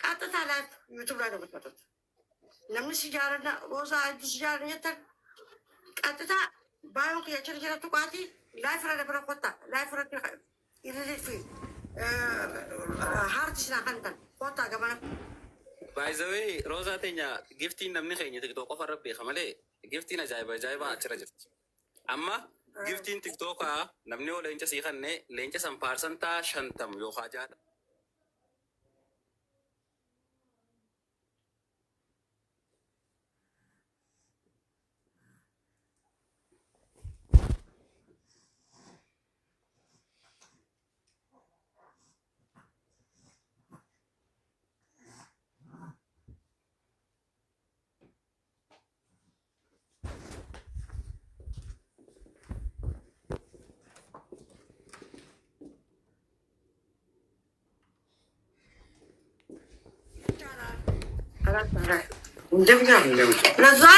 قاطت على يوتيوب لا نبتت نمني سجارنا روزا عندي سجارة يتر قاطتها بايون كي يشرجنا تقاتي لا يفرق برا قطة لا يفرق يريد فيه هارتشنا خنتن قطة كمان By the way, Roza tenya gifting namni kaya TikTok offer rabbi khamale gifting ajaiba achira jirti. Amma gifting TikTok namni o lencha sikhanne lencha samparsan ta shantam yo khajata. Roza,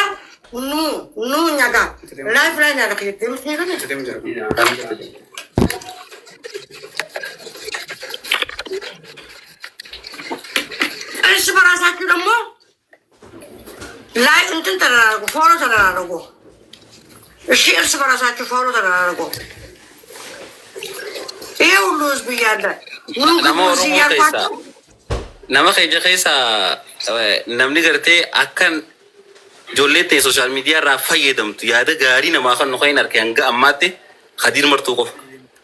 no nyaga. Life line ada kita mesti kan? Sebarang satu demo. Like untuk terlalu, follow terlalu. Share sebarang satu follow terlalu. Ulus biada. Nama kaya kaisa namni garte akan jollete social media rafa yedam tu yada gari nama akan nukain arke angga amate hadir martu ko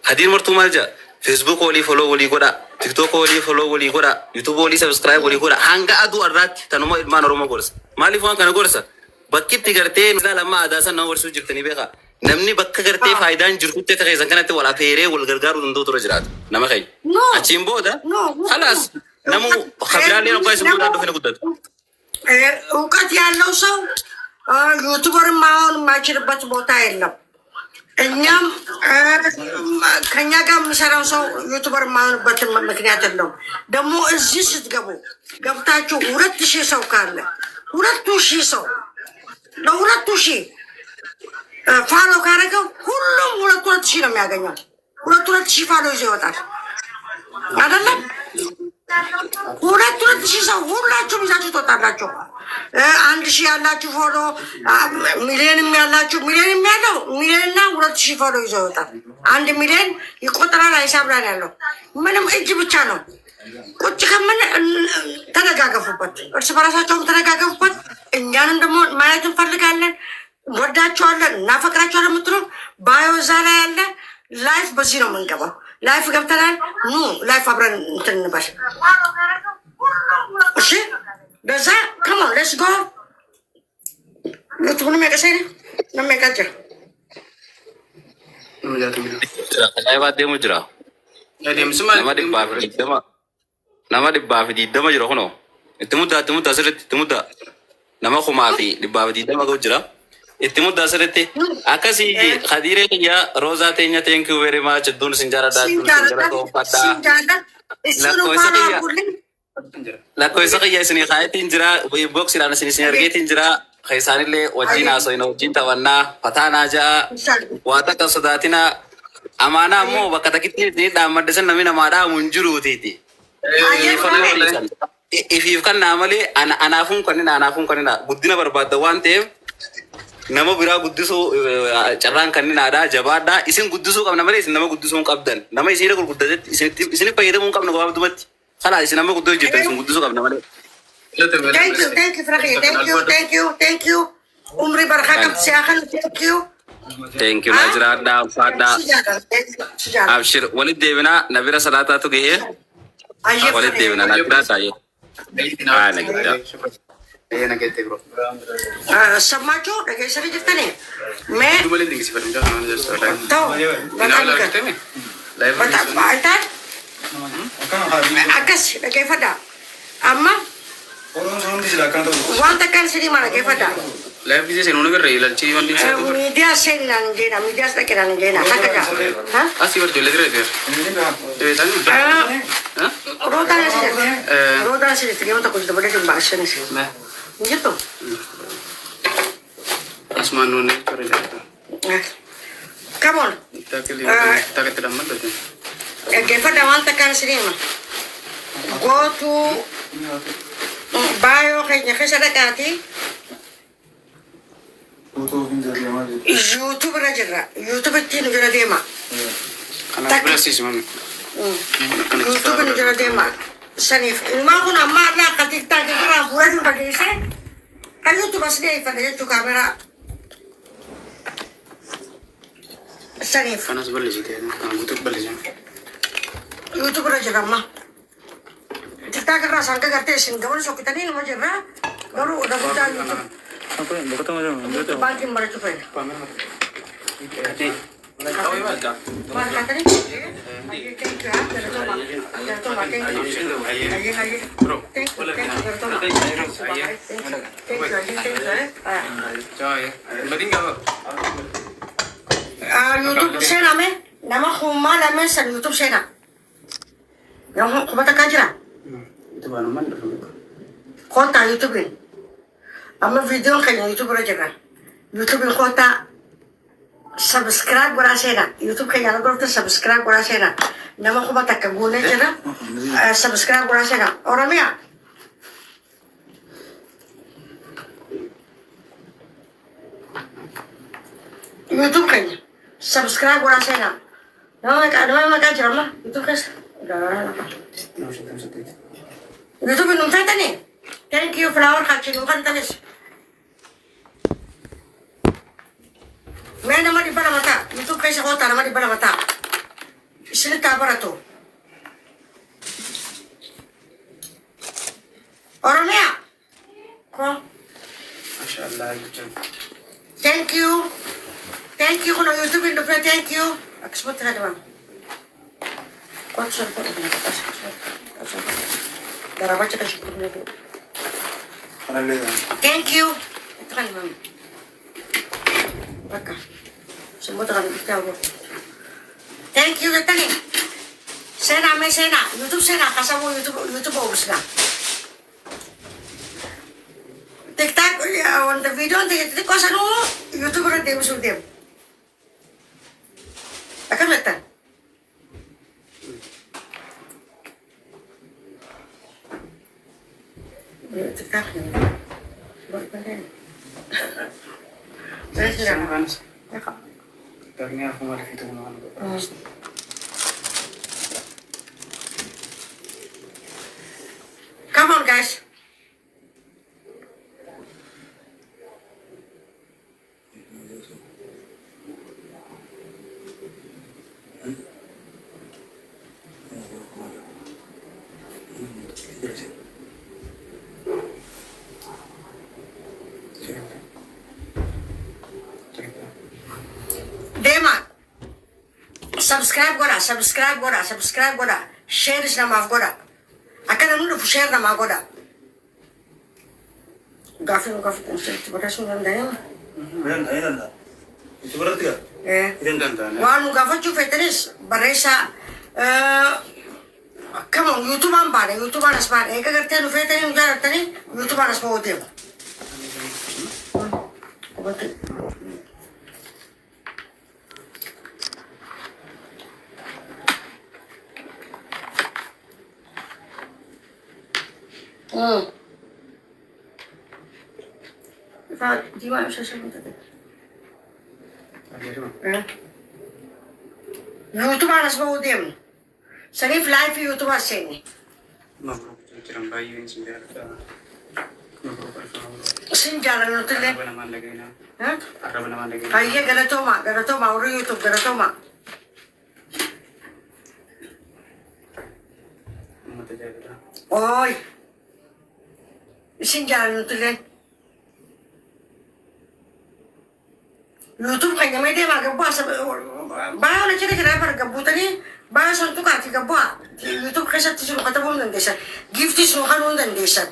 hadir martu malja Facebook wali follow wali goda TikTok wali follow wali goda YouTube wali subscribe wali goda hanga adu arrat tanuma idman roma gorsa mali fuan kana gorsa bakkitti garte nala ma adasan na warsu jirtani beka namni bakka garte faidan jirkutte ta kaisan kanate wala fere wal gargaru ndo to rajrat nama kay achimbo da khalas namu khabirali na kwaisu muda do fina gudda ukat ያለው ሰው ዩቲዩበር ማውን ማይችልበት ቦታ የለም እኛም ከኛ ጋር የምሰራው ሰው ዩቲዩበር ማውንበት ምክንያት የለውም ደግሞ እዚህ ስትገቡ ገብታችሁ 2000 ሰው ካለ 2000 ሰው ለ2000 ፋሎ ካረገው ሁሉም 2000 ነው የሚያገኘው 2000 ፋሎ ይወጣል አይደለም 2000 ሰው ሁላችሁም ይዛችሁ ትወጣላችሁ 1000 ያላችሁ ፎሎ ሚሊዮንም ያላችሁ ሚሊዮንም ያለው ሚሊዮንና 2000 ፎሎ ይወጣል 1 ሚሊዮን ይቆጠራል ሂሳብ ላይ ያለው ምንም እጅ ብቻ ነው ቁጭ ከምን ተደጋገፉበት እርስ በራሳቸውም ተደጋገፉበት እኛንም ደግሞ ማየት እንፈልጋለን ወዳችኋለን እናፈቅራችኋለን የምትሉ ባዮ ዛሬ ያለ ላይፍ በዚህ ነው የምንገባው ላይፍ ገብተናል ኑ ላይፍ አብረን እንትን እንበል እሺ በዛ come on let's go ዩቱብን የሚያቀሳይ ነው የሚያቀጭር ajaiba demu jira nama dibbaaf diidama jira kuno itti muddaa sirritti itti muddaa nama kumaa fi dibbaaf diidama ga'u jira itti muddaa sirritti akkasii hadiiree kiyya roozaa teenya thank you very much iddoon isin jaaladhaa lakkoofsa kiyya isinii kaayetiin jira boksiidhaan isin argeetiin jira kaisaanillee wajjin haasofna wajjin taphannaa fataanaa ja'a waa takka sodaatina amaanaa ammoo bakka takkitti dhaammaddisan namni namaadhaa mun jiruutiiti ifiif kan naamalee anaafuun kannina guddina barbaadda waan ta'eef nama biraa guddisuu carraan kanninaadhaa jabaadhaa isin guddisuu qabna malee isin nama guddisuu qabdan nama isin gurguddatetti isin fayyadamuu qabna gabaabdumatti kala isin nama guddoo jirtan isin guddisuu qabna malee thank you Frakhi thank you umri barakatuh siakan thank you najraadha faadha abshir walid deebina nabira salaataatu gahee walid deebina najraadha nagda nagete bro samacho lagi sari jiftane me dubale dingi sifat tau bata akas lagi fada amma wanta kan sini mana lagi fada live bisa senuna ber real chi wandi media sen nanjena media sta kira nanjena hakaga ha asi ber jole gre der devetan roda sih terima tak kudu boleh bahasa nih sih gitu asmanune kore come on tak tidak mat ke fada wanta kan sini mah go to Bayo kanya kasi nakati. YouTube na jira. YouTube tino jira dema. Kanas berarti man. YouTube na jira dema. Sanif. Ilma ko na marla katikta kira buwan yung pag-isa. Kayo tu mas dia ikan dia tu kamera. Sanif. Kanas balik sih kan. YouTube balik sih. YouTube na jira ma. Tikta kira sangka karte sin gawin so kita ni nama jira. Garu udah kita YouTube. Apa yang berkata macam? YouTube banking baru cupai. Pamer. Ini. Tahu ya ada. Mas kata ni. Ayo kengkak. Ada tu mak kengkak. Ayo. Bro. Coy. Mending enggak? YouTube saya nama Huma nama san YouTube saya. Yang kumata kajira. Itu baru mana dulu? Kota YouTube ini. Ama video kanya YouTube aja kan. YouTube kota subscribe berasena. YouTube kanya lagu tu subscribe berasena. Nama aku baca kaguna cina. Subscribe berasena. Orangnya. YouTube kanya subscribe berasena. Nama mereka cina YouTube kas. YouTube minum saya tadi. Thank you flower kacang bukan tanis. May nama di bala mata. YouTube kaysa kota nama di bala mata. Sini tabara to. Orangnya. Ko. Masyaallah itu. Thank you. Thank you kuna YouTube indo pe thank you. Aksmut hada bang. Kau suruh kau ini kata suruh. Darah baca kasih kau ni. Thank you. Itu kan bang. Baka. Semua terang kita bu. Thank you kita ni. Sena. YouTube sena. Kasamu YouTube bagus lah. TikTok on the video nanti kau sanu YouTube orang dia musuh dia. Akan betul. TikTok ni. Buat apa ni? Saya sudah. Kanas. Ya kak. Ternyata aku malah itu mana. Come on guys. Dema. Subscribe gora. Share is nama gora. Akan anu share nama gora. Gafin itu berasa orang dah. Itu berarti ya? Wanu gafin tu fetiris berasa. Kamu YouTube ambare, YouTube anas bare. Eka kerja nu fetiris nu jalan tadi YouTube anas mau dia. Di mana saya tadi? YouTube anas mau dia. Sanif live YouTube asini. Cerang bayi yang sembilan. Sinjalan nu tele. Apa nama lagi na? Hah? Apa nama lagi? Kaya garatoma uri YouTube garatoma. Mata jaga. Oi. Sinjalan nu tele. YouTube kanya may dia magabuha sa bayo na siya kaya para gabutan ni bayo sa tuka ti gabuha YouTube kasi ti sino katabom ng desa gift is mo kanon ng desa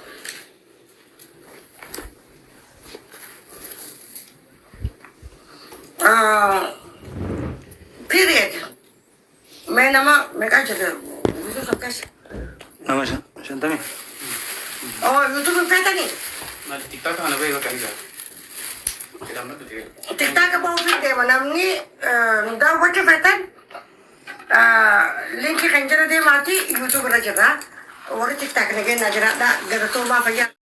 period may nama may kaya YouTube sa kasi Nama siya tami. oh YouTube ang peta ni Nah, TikTok ano ba yung kanila? TikTok ka ba video manam ni daw what petan link kanya de mati YouTube ra jara warri tiktaak nageen na jiraadha galatoomaa fayyaa.